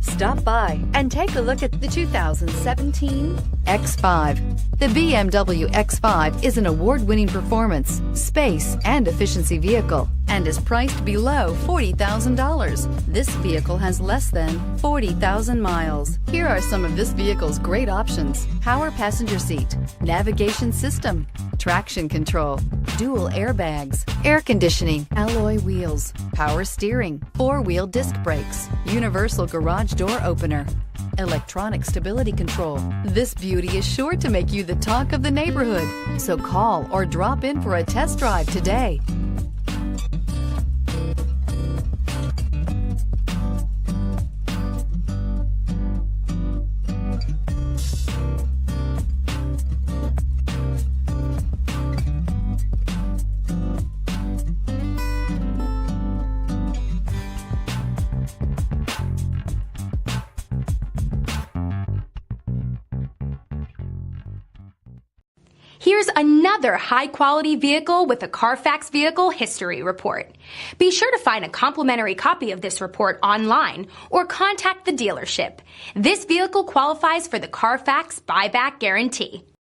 Stop by and take a look at the 2017 X5. The BMW X5 is an award-winning performance, space, and efficiency vehicle and is priced below $40,000. This vehicle has less than 40,000 miles. Here are some of this vehicle's great options: power passenger seat, navigation system, traction control, dual airbags, air conditioning, alloy wheels, power steering, four-wheel disc brakes, universal garage door opener, electronic stability control. This beauty is sure to make you the talk of the neighborhood. So call or drop in for a test drive today. Here's another high-quality vehicle with a Carfax Vehicle History Report. Be sure to find a complimentary copy of this report online or contact the dealership. This vehicle qualifies for the Carfax Buyback Guarantee.